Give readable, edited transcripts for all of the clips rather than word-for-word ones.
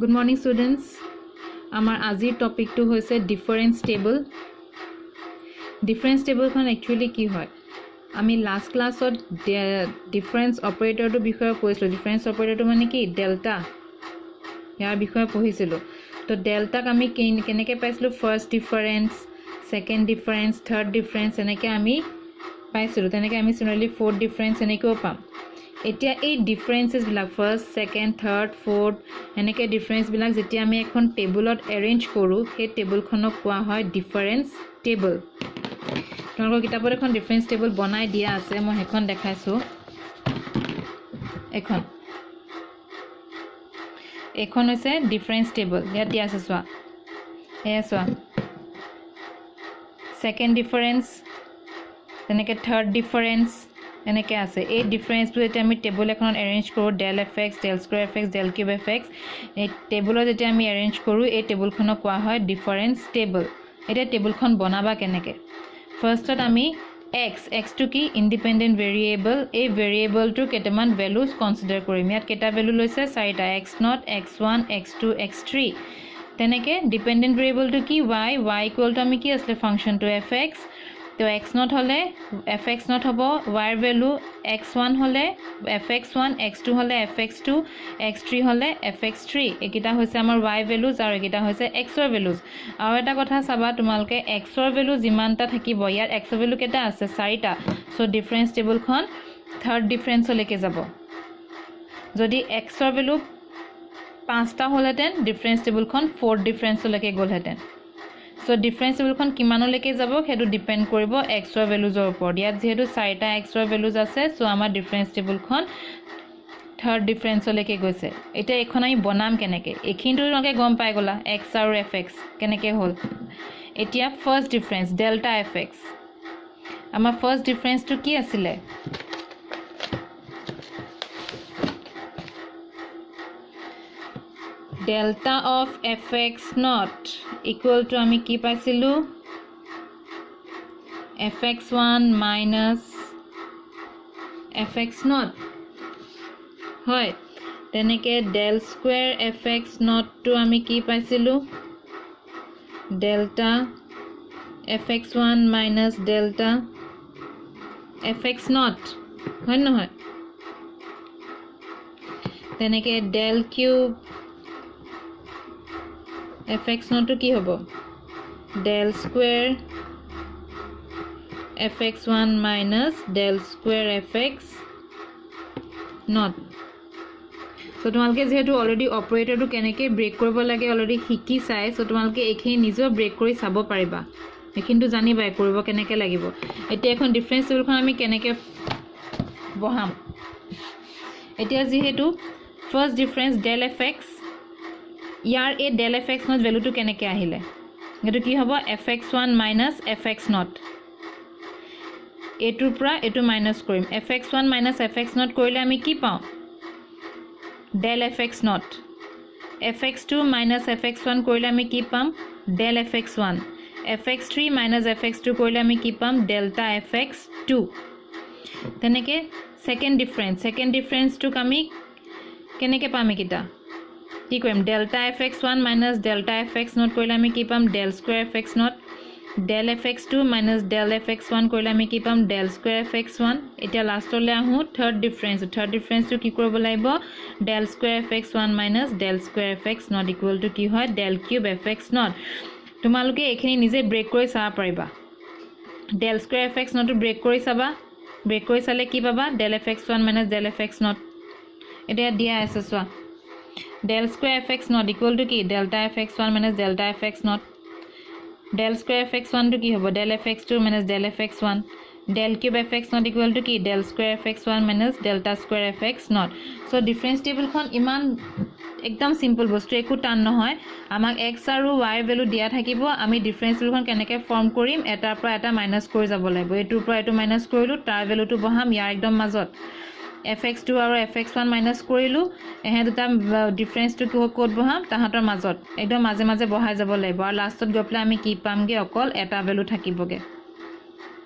Good morning students. Our azir topic to hoise difference table. Difference table kan actually ki hoy? Ami last class or difference operator to bikhoy poislo. Difference operator to mane ki delta. Yar bikhoy pohisilo. To delta kami keneke paislo first difference, second difference, third difference eneke ami paisilo. Teneke ami similarly fourth difference eneke opam. এতিয়া এই differences বিলাক first second third fourth এনেকে difference বিলাক যেতিয়া আমি এখন টেবুলত arrange কৰো সেই টেবুলখনক কোৱা হয় ডিফাৰেন্স টেবল তোমালোকৰ কিতাপত এখন ডিফারেন্স টেবল বনাই দিয়া আছে মই এখন দেখাইছো এখন হৈছে ডিফারেন্স টেবল ইয়াত দিয়া আছে চোৱা এয়া চোৱা সেকেন্ড ডিফাৰেন্স তেনেকে থাৰ্ড ডিফাৰেন্স এনেকে আছে এই ডিফাৰেন্স বু যেটা আমি টেবল এখনত অ্যাৰেঞ্জ কৰো del fx del square fx del cube fx এই টেবুলত যেটা আমি অ্যারেঞ্জ কৰো এই টেবুলখনক কোৱা হয় ডিফাৰেন্স টেবল এটা টেবুলখন বনাবা কেনেকে ফাৰ্স্টত আমি x টু কি ইন্ডিপেন্ডেন্ট ভেৰিয়েবল এই ভেৰিয়েবলটো কেটামান ভ্যালুজ কনসিডাৰ কৰিম ইয়াত কেটা ভ্যালু লৈছে 4টা x0 x1 x2 x3 তেনেকে ডিপেন্ডেন্ট ভেৰিয়েবলটো কি y ইকুয়াল টু আমি কি আসলে ফাংশনটো fx तो x0 হলে fx0 হবো y ভ্যালু x1 হলে fx1 x2 হলে fx2 x3 হলে fx3 একিটা হৈছে আমাৰ y ভ্যালুজ আৰু একিটা হৈছে x ৰ ভ্যালুজ আৰু এটা কথা চাবা তোমালকে x ৰ ভ্যালু যিমানটা থাকিব ইয়াৰ x ৰ ভ্যালু কেটা আছে 4টা সো ডিফাৰেন্স টেবলখন থাৰ্ড ডিফাৰেন্স লৈকে যাব যদি x ৰ ভ্যালু 5টা হলেতেন ডিফারেন্স টেবলখন ফোর্থ ডিফারেন্স লৈকে গলহেতেন So difference table kon kimanoleke jabo hedu depend koribo x ৰ values ৰ ওপৰত ইয়াত যেহেতু 4টা x ৰ values আছে সো আমাৰ difference table খন third difference লকে গৈছে এটা এখন আমি বনাম কেনেকে এখিনটো লকে গম পাই গলা x আৰু fx কেনেকে হল এতিয়া first difference delta fx আমাৰ first difference to কি আছিল delta of fx not equal to আমি কি পাইছিলো fx1 minus fx not হয় তেনেকে del square fx not to আমি কি পাইছিলো delta fx1 minus delta fx not হয় নহয় তেনেকে del cube fx not to কি হ'ব del square fx1 minus del square fx not so তোমালকে যেহেতু অলরেডি অপাৰেটৰটো কেনেকে ব্ৰেক কৰিব লাগে অলৰেডি শিকি চাই সো তোমালকে এখিনি নিজে ব্ৰেক কৰি চাব পাৰিবা এখিনটো জানিবাই কৰিব কেনেকে লাগিব এতিয়া এখন ডিফারেন্স টেবলখন আমি কেনেকে বহাম এতিয়া যেহেতু ফার্স্ট ডিফারেন্স del fx यार ए del fx not value to কেনেকে আহিলে এটো কি হ'ব fx1 minus fx0 এটোৰ পৰা এটো মাইনাস কৰিম fx1 minus fx0 কৰিলে আমি কি পাও del fx0 fx2 minus fx1 কৰিলে আমি কি পাম del fx1 fx3 minus fx2 কৰিলে আমি কি পাম delta fx2 তেনেকে সেকেন্ড ডিফাৰেন্স টু আমি কেনেকে পাম কিটা কি কৰিম delta fx1 minus delta fx0 কৰিলে আমি কি পাম del square fx0 del fx2 minus del fx1 কৰিলে আমি কি পাম del square fx1 এটা লাষ্টলৈ আহু থাৰ্ড ডিফাৰেন্স টু কি কৰিব লাগিব del square fx1 minus del square fx0 equal to কি হয় del cube fx0 তোমালোকে এখিনি নিজে ব্ৰেক কৰি চাব পাৰিবা del square fx0 two brake কৰি চালে কি পাবা del fx1 minus del fx0 এটা দিয়া আছে চোৱা del square fx not equal to কি delta fx1 minus delta fx not del square fx1 to কি হ'ব del fx2 minus del fx1 del cube fx not equal to কি del square fx1 minus delta square fx not so difference table খন ইমান একদম simple বস্তু একো টান নহয় আমাক x আৰু y ভ্যালু দিয়া থাকিব আমি ডিফাৰেন্স টেবল খন কেনেকে ফৰ্ম কৰিম এটাৰ পৰা এটা মাইনাস কৰি যাব লাগিব এটোৰ পৰা এটো মাইনাস কৰিলো তাৰ ভ্যালুটো বহাম ইয়াৰ একদম মাজত fx2 আৰু fx1 মাইনাস কৰিলো এহে দুটা ডিফাৰেন্স টু কোড বহাম তাহাতৰ মাজত একদম মাজে মাজে বহাই যাব লাগিব আৰু লাষ্টত গপলে আমি কি পামগে অকল এটা ভ্যালু থাকিবগে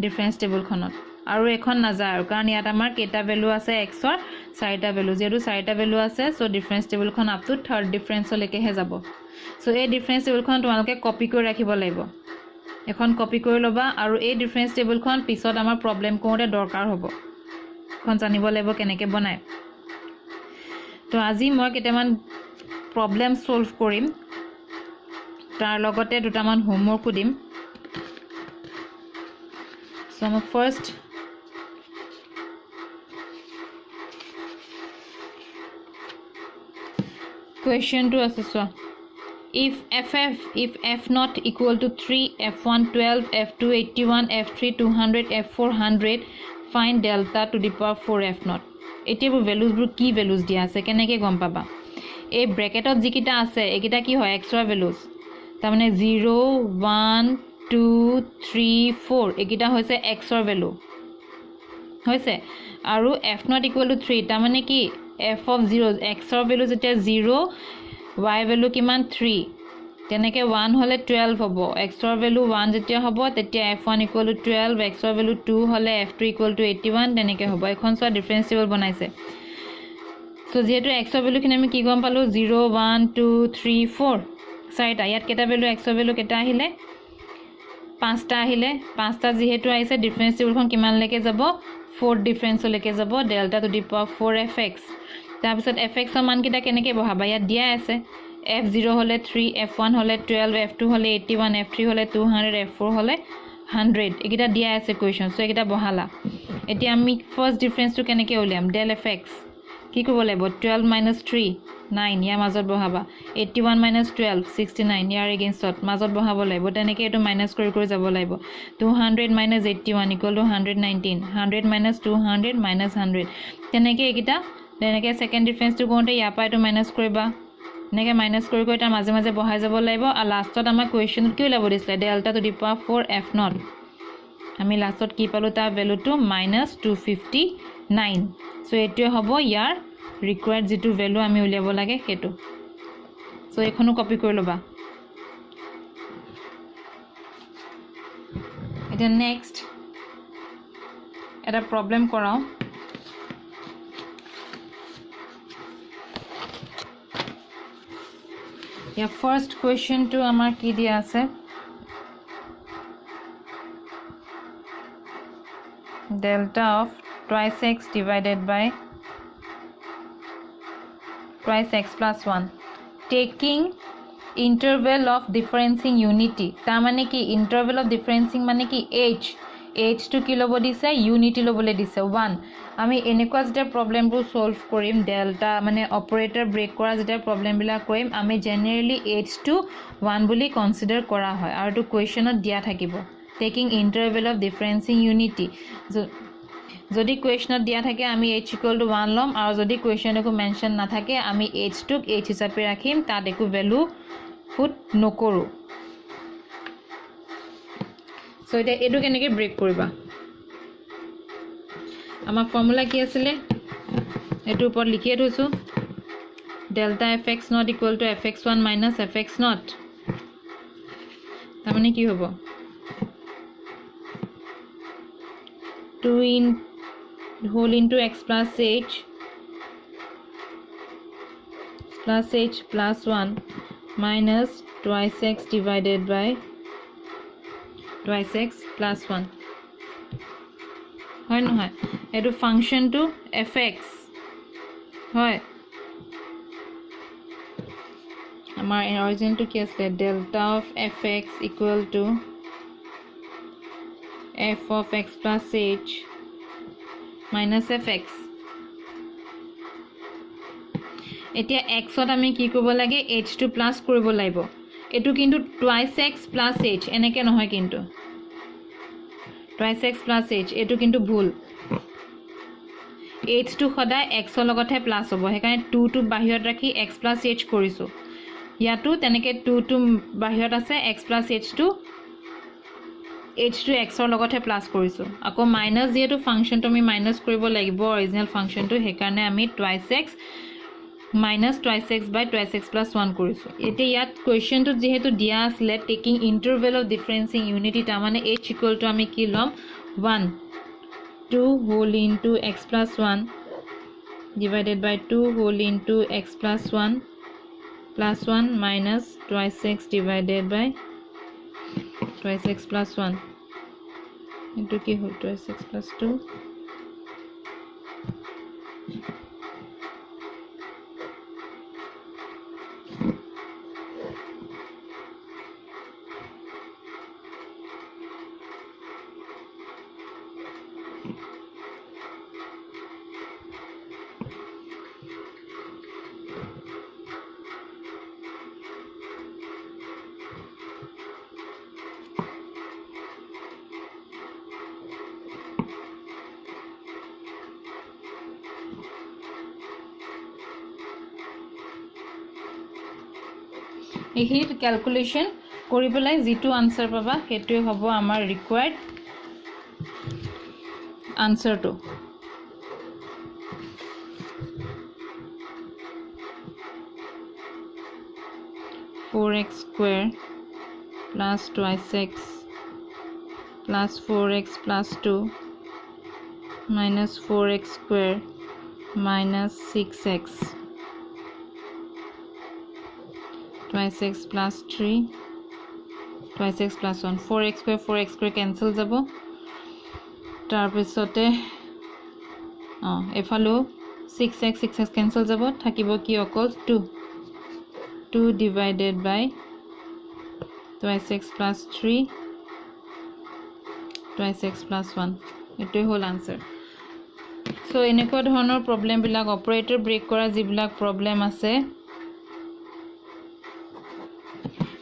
ডিফাৰেন্স টেবল খনত আৰু এখন নাযায় কাৰণ ইয়াত আমাৰ কেইটা ভ্যালু আছে x ৰ চাৰিটা ভ্যালু যেটো চাৰিটা ভ্যালু আছে সো ডিফাৰেন্স টেবুলখন আপ টু থাৰ্ড ডিফাৰেন্সলৈকেহে যাব সো এই ডিফাৰেন্স টেবুলখন তোমালোকে কপি কৰি ৰাখিব লাগিব এখন কপি কৰি লবা আৰু এই ডিফাৰেন্স টেবুলখন পিছত আমাৰ প্ৰবলেম কৰোতে দৰকাৰ হ'ব খন জানিব লাগিব কেনেকৈ বনায় তো আজি মই কেইটামান প্ৰবলেম সলভ কৰিম তাৰ লগতে দুটামান হোমৱৰ্ক দিম সো আমাৰ ফাৰ্স্ট question to আছে so if f not equal to 3 f1 12 f2 81 f3 200 f4 100 find delta to the power 4 f not এতিয়া ভ্যালুজ বোৰ কি ভ্যালুজ দিয়া আছে কেনেকৈ গম পাবা এই ব্ৰ্যাকেটত যিকিটা আছে একিটা কি হয় x ৰ ভ্যালুজ তাৰ মানে 0 1 2 3 4 একিটা হৈছে x ৰ ভ্যালু হৈছে আৰু f not equal to 3 তাৰ মানে কি f of 0 x ৰ ভ্যালু যেটা 0 y ভ্যালু কিমান 3 তেনেকে 1 হলে 12 হ'ব x ৰ ভ্যালু 1 যেতিয়া হ'ব তেতিয়া f1 equal to 12 x ৰ ভ্যালু 2 হলে f2 equal to 81 তেনেকে হ'ব এখন সো ডিফাৰেন্স টেবল বনাইছে সো যেহেতু x ৰ ভ্যালু খিনি আমি কি গম পালো 0 1 2 3 4 চাৰিটা ইয়াত কেটা ভ্যালু x ৰ ভ্যালু কেটা আহিলে পাঁচটা আহিলে পাঁচটা যেহেতু আহিছে ডিফাৰেন্স টেবলখন কিমান লৈকে যাব 4 ডিফাৰেন্স লৈকে যাব delta to the power 4 fx তাৰ পিছত fx ৰ মান কিটা কেনেকৈ বহাবা ইয়াত দিয়া আছে f0 হলে 3 f1 হলে 12 f2 হলে 81 f3 হলে 200 f4 হলে 100 একিটা দিয়া আছে কোৱেশ্চন সো একিটা বহালা এতিয়া আমি ফাৰ্স্ট ডিফাৰেন্সটো কেনেকৈ উলিয়াম del fx কি কৰিব লাগিব 12 - 3 9 ইয়াৰ মাজত বহাবা 81 - 12 69 ইয়াৰ এগেইনষ্টত মাজত বহাব লাগিব তেনেকৈ এটো মাইনাস কৰি কৰি যাব লাগিব 200 - 81 = 119 100 - 200 - 100 তেনেকৈ একিটা তেনেকৈ সেকেন্ড ডিফাৰেন্সটো কোনতে ইয়াৰ পৰা এটো মাইনাস কৰিবা এনেকৈ মাইনাস কৰি কৰি তাৰ মাজে মাজে বহাই যাব লাগিব আৰু লাষ্টত আমাৰ কোৱেশ্চনত কি ওলাব দিছিলে delta to the power 4 f not আমি লাষ্টত কি পালো তাৰ ভ্যালুটো -259 সো এটো হ'ব ইয়াৰ ৰিকোয়াৰ্ড যেটো ভ্যালু আমি উলিয়াব লাগে হেতু সো এখনো কপি কৰি লবা এটা নেক্সট এটা প্ৰবলেম কৰাও या फर्स्ट क्वेश्चन टू आमार की दिया আছে delta of twice x divided by twice x plus 1 taking interval of differencing unity ता माने की interval of differencing माने की h to কি লব দিছে unity লবলে দিছে 1 আমি এনেকুৱা যেটা প্ৰবলেমবোৰ সলভ কৰিম ডেল্টা মানে অপাৰেটৰ ব্ৰেক কৰা যেটা প্ৰবলেম বিলা কৰিম আমি জেনাৰেলি h to 1 বুলি কনসিডাৰ কৰা হয় আৰু তো কোৱেশ্চনত দিয়া থাকিব টেকিং ইন্টাৰভেল অফ ডিফাৰেন্সিং ইউনিটি যদি কোৱেশ্চনত দিয়া থাকে আমি h = 1 লম আৰু যদি কোৱেশ্চন একো মেনশন না থাকে আমি h টোক h হিচাপে ৰাখিম তাত একো ভ্যালু পুট নকৰো সো এটা এটো কেনেকৈ ব্ৰেক কৰিবা আমাৰ ফৰ্মুলা কি আছিল এটো ওপৰত লিখি থৈছো delta fx not equal to fx1 minus fx not তাৰ মানে কি হ'ব 2 in whole into x plus h plus 1 minus twice x divided by twice x plus 1 হয় নহয় এটো ফাংশন টু fx হয় আমাৰ অৰিজিন টু কি আছে delta of fx equal to f of x plus h minus fx এতিয়া x ত আমি কি কৰিব লাগে h to প্লাস কৰিব লাগিব এটো কিন্তু twice x plus h এনেকে নহয় কিন্তু twice x plus h এটো কিন্তু ভুল h to সদায় x ৰ লগতহে প্লাস হ'ব হেকাৰণে 2 to বাহিৰত ৰাখি x plus h কৰিছো ইয়াটো তেনেকে 2 to বাহিৰত আছে x plus h to x ৰ লগতহে প্লাস কৰিছো আকৌ মাইনাস যেটো ফাংশনটো আমি মাইনাস কৰিব লাগিব অৰিজিনাল ফাংশনটো হেকাৰণে আমি twice x minus twice x by twice x plus 1 কৰিছো এতে ইয়াত কোৱেশ্চন তো যেহেতু দিয়া আছে টেকিং ইন্টাৰভেল অফ ডিফাৰেন্সিং ইউনিটি তা মানে h equal to আমি কি লম 1 2 whole into x plus 1 divided by 2 whole into x plus 1 minus twice x divided by twice x plus 1 into কি হল twice x plus 2 এই ক্যালকুলেশন কৰি পেলাই যেটো আনসাৰ পাবা হেতুই হ'ব আমাৰ ৰিকোয়াৰ্ড আনসাৰটো (4x square plus twice x plus 4x plus 2 minus 4x square minus 6x twice x plus 3 twice x plus 1 4x square cancel jabo tar pisote efalo 6x cancel jabo thakibo ki okol 2 divided by twice x plus 3 twice x plus 1 etoi hol answer so eneko dhonor problem bilak operator break kora jibilak problem ase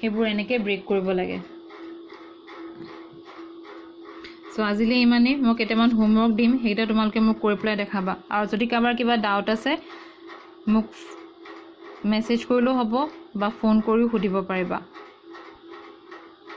হেবুৰ এনেকে brake কৰিব লাগে so আজিলে ইমানে মই কেটামান homework দিম হেইটা তোমালকে মোক কৰি প্লাই দেখাবা আৰু যদি কাবাৰ কিবা ডাউট আছে মোক মেসেজ কৰিলো হ'ব বা ফোন কৰিও সুধিব পাৰিবা